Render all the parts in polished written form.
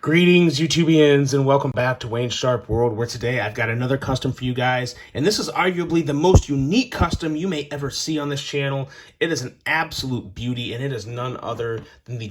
Greetings, YouTubians, and welcome back to Wayne Sharp World, where today I've got another custom for you guys, and this is arguably the most unique custom you may ever see on this channel. It is an absolute beauty, and it is none other than the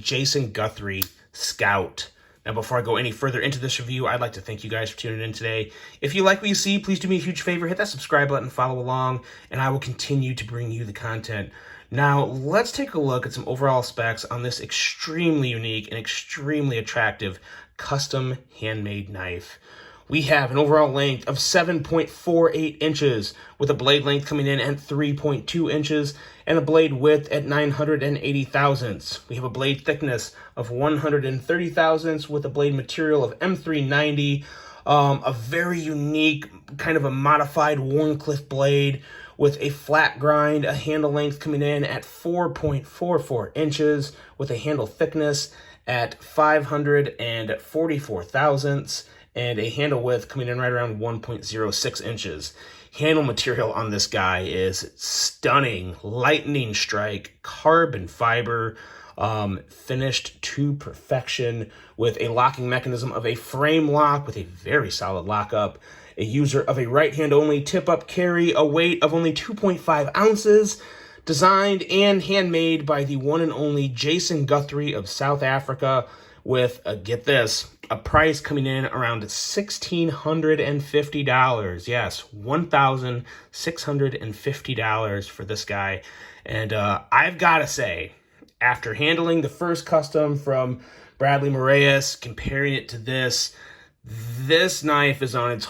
Guthrie Scout. Now, before I go any further into this review, I'd like to thank you guys for tuning in today. If you like what you see, please do me a huge favor, hit that subscribe button, follow along, and I will continue to bring you the content. Now, let's take a look at some overall specs on this extremely unique and extremely attractive custom handmade knife. We have an overall length of 7.48 inches with a blade length coming in at 3.2 inches and a blade width at 980 thousandths. We have a blade thickness of 130 thousandths with a blade material of M390, a very unique kind of a modified Wharncliffe blade with a flat grind, a handle length coming in at 4.44 inches with a handle thickness at 544 thousandths and a handle width coming in right around 1.06 inches. Handle material on this guy is stunning, lightning strike, carbon fiber, finished to perfection with a locking mechanism of a frame lock with a very solid lockup. A user of a right hand only tip up carry, a weight of only 2.5 ounces, designed and handmade by the one and only Guthrie of South Africa with, get this, a price coming in around $1,650. Yes, $1,650 for this guy. And I've got to say, after handling the first custom from Bradley Moraes, comparing it to this knife is on its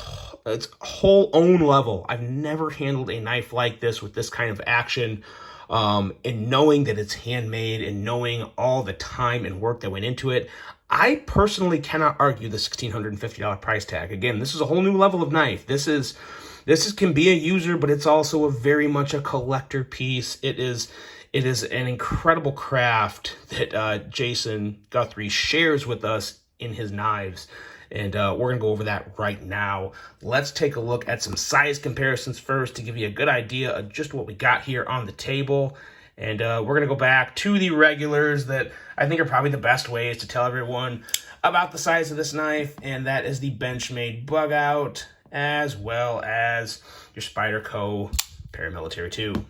whole own level. I've never handled a knife like this with this kind of action. And knowing that it's handmade and knowing all the time and work that went into it, I personally cannot argue the $1,650 price tag. Again, this is a whole new level of knife. This can be a user, but it's also a very much a collector piece. It is an incredible craft that Jason Guthrie shares with us in his knives. And we're going to go over that right now. Let's take a look at some size comparisons first to give you a good idea of just what we got here on the table. And we're going to go back to the regulars that I think are probably the best ways to tell everyone about the size of this knife. And that is the Benchmade Bug Out, as well as your Spyderco Paramilitary 2.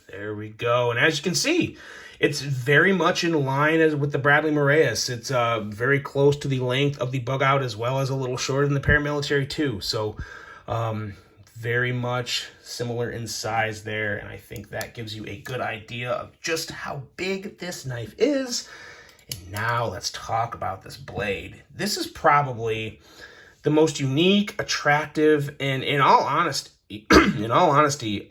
There we go. And as you can see, it's very much in line with the Bradley Moraes. It's very close to the length of the Bug Out, as well as a little shorter than the Paramilitary 2. So very much similar in size there. And I think that gives you a good idea of just how big this knife is. And now let's talk about this blade. This is probably the most unique, attractive, and in all honesty,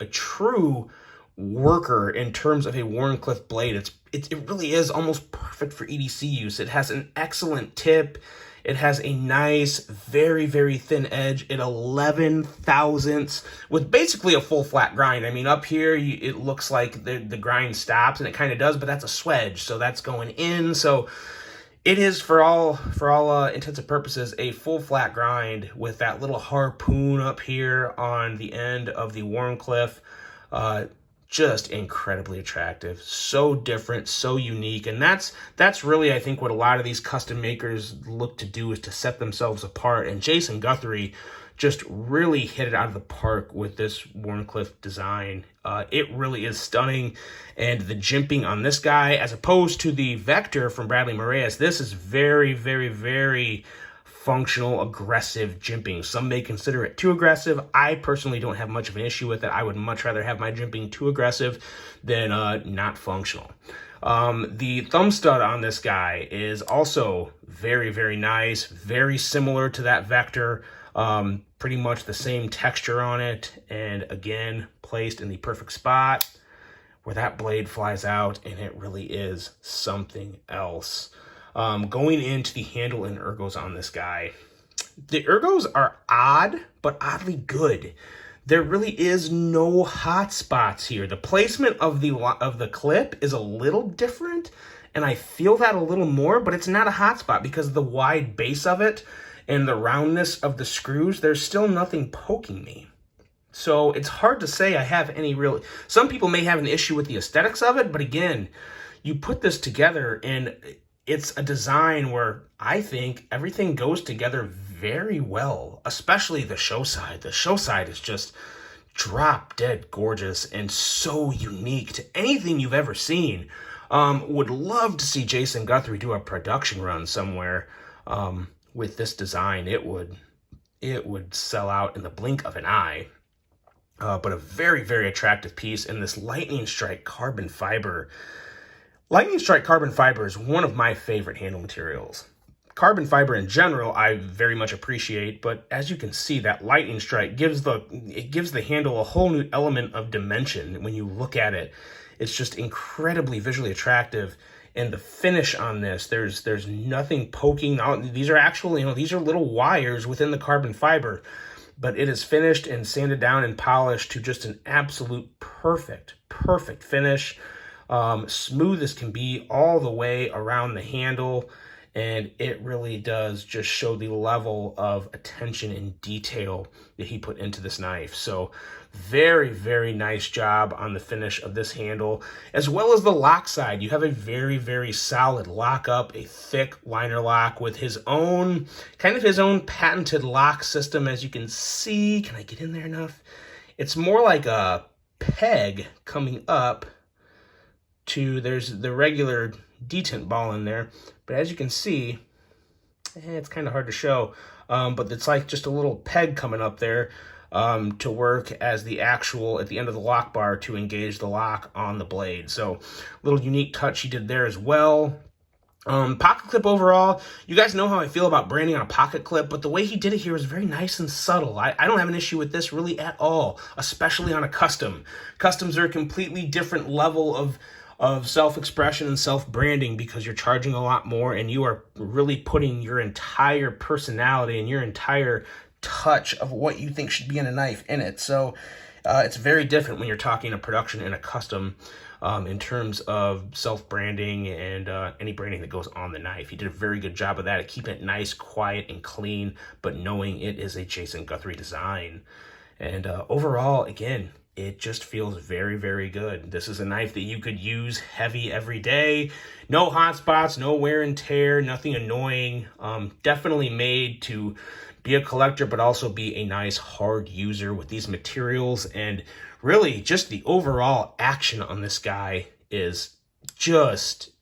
a true worker in terms of a Wharncliffe blade. It really is almost perfect for EDC use. It has an excellent tip. It has a nice, very, very thin edge at 11 thousandths with basically a full flat grind. I mean, up here, it looks like the grind stops, and it kind of does, but that's a swedge, so that's going in. So it is, for all intents and purposes, a full flat grind with that little harpoon up here on the end of the Wharncliffe. Just incredibly attractive, so different, so unique, and that's really, I think, what a lot of these custom makers look to do, is to set themselves apart. And Jason Guthrie just really hit it out of the park with this Wharncliffe design. It really is stunning, and the jimping on this guy, as opposed to the Vector from Bradley Moraes, this is very, very, very functional, aggressive jimping. Some may consider it too aggressive. I personally don't have much of an issue with it. I would much rather have my jimping too aggressive than not functional. The thumb stud on this guy is also very, very nice, very similar to that Vector. Pretty much the same texture on it, and again, placed in the perfect spot where that blade flies out, and it really is something else. Going into the handle and ergos on this guy, the ergos are odd, but oddly good. There really is no hot spots here. The placement of the clip is a little different, and I feel that a little more, but it's not a hot spot because of the wide base of it and the roundness of the screws. There's still nothing poking me. So it's hard to say I have any real... Some people may have an issue with the aesthetics of it, but again, you put this together and it's a design where I think everything goes together very well, especially the show side. The show side is just drop dead gorgeous and so unique to anything you've ever seen. Would love to see Jason Guthrie do a production run somewhere with this design. It would sell out in the blink of an eye. But a very, very attractive piece. And this Lightning Strike carbon fiber. Lightning Strike carbon fiber is one of my favorite handle materials. Carbon fiber in general, I very much appreciate, but as you can see, that Lightning Strike gives the handle a whole new element of dimension. When you look at it, it's just incredibly visually attractive. And the finish on this, there's nothing poking out. These are actually, these are little wires within the carbon fiber, but it is finished and sanded down and polished to just an absolute perfect finish. Smooth as can be all the way around the handle. And it really does just show the level of attention and detail that he put into this knife. So very, very nice job on the finish of this handle, as well as the lock side. You have a very, very solid lock up, a thick liner lock with his own patented lock system. As you can see, can I get in there enough? It's more like a peg coming up to, there's the regular detent ball in there, but as you can see, it's kind of hard to show, but it's like just a little peg coming up there to work as the actual at the end of the lock bar to engage the lock on the blade. So a little unique touch he did there as well. Pocket clip overall, you guys know how I feel about branding on a pocket clip, but the way he did it here is very nice and subtle. I don't have an issue with this really at all, especially on a custom. Customs are a completely different level of self-expression and self-branding because you're charging a lot more and you are really putting your entire personality and your entire touch of what you think should be in a knife in it. So it's very different when you're talking a production and a custom in terms of self-branding and any branding that goes on the knife. He did a very good job of that, keeping it nice, quiet, and clean, but knowing it is a Jason Guthrie design. And overall, again, it just feels very, very good. This is a knife that you could use heavy every day. No hot spots, no wear and tear, nothing annoying. Definitely made to be a collector, but also be a nice hard user with these materials. And really, just the overall action on this guy is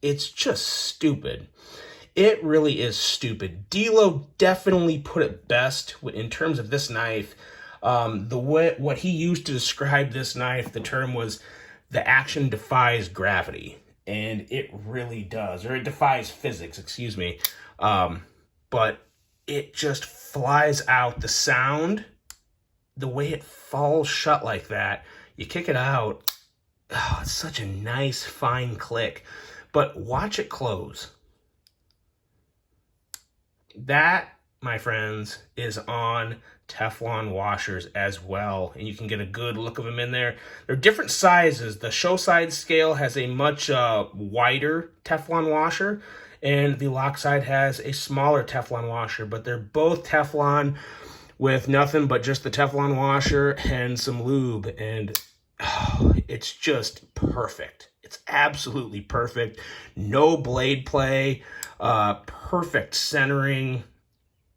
it's just stupid. It really is stupid. D'Lo definitely put it best in terms of this knife. What he used to describe this knife, the term was, the action defies gravity, and it really does, or it defies physics, excuse me. But it just flies out. The sound, the way it falls shut like that, you kick it out, it's such a nice fine click, but watch it close. That, my friends, is on Teflon washers as well, and you can get a good look of them in there. They're different sizes. The show side scale has a much wider Teflon washer, and the lock side has a smaller Teflon washer, but they're both Teflon with nothing but just the Teflon washer and some lube, and it's just perfect. It's absolutely perfect. No blade play, perfect centering.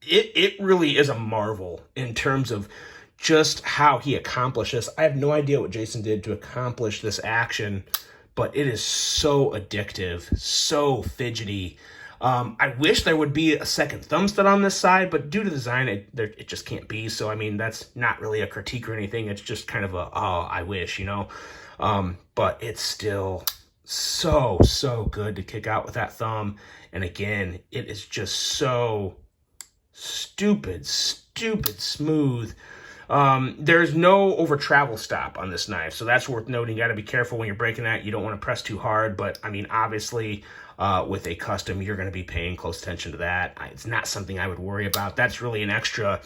It really is a marvel in terms of just how he accomplished this. I have no idea what Jason did to accomplish this action, but it is so addictive, so fidgety. I wish there would be a second thumb stud on this side, but due to design, it just can't be. So, I mean, that's not really a critique or anything. It's just kind of I wish, but it's still so good to kick out with that thumb. And again, it is just so stupid smooth. There's no over travel stop on this knife, so that's worth noting. You got to be careful when you're breaking that. You don't want to press too hard, but I mean, obviously, with a custom, you're going to be paying close attention to that. It's not something I would worry about. That's really an extra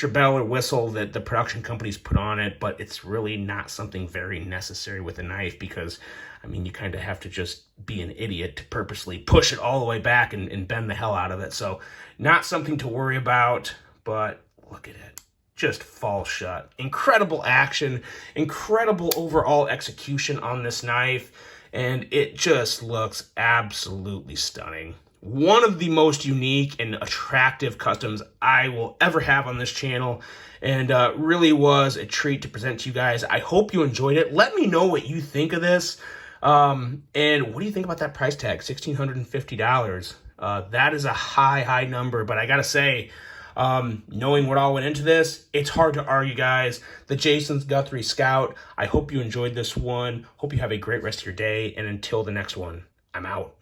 bell or whistle that the production companies put on it, but it's really not something very necessary with a knife because, I mean, you kind of have to just be an idiot to purposely push it all the way back and bend the hell out of it. So not something to worry about, but look at it. Just falls shut. Incredible action, incredible overall execution on this knife. and it just looks absolutely stunning. One of the most unique and attractive customs I will ever have on this channel, and really was a treat to present to you guys. I hope you enjoyed it. Let me know what you think of this, and what do you think about that price tag, $1,650? That is a high number, but I gotta say, knowing what all went into this, it's hard to argue, guys. The Jason's Guthrie Scout. I hope you enjoyed this one. Hope you have a great rest of your day, and until the next one, I'm out.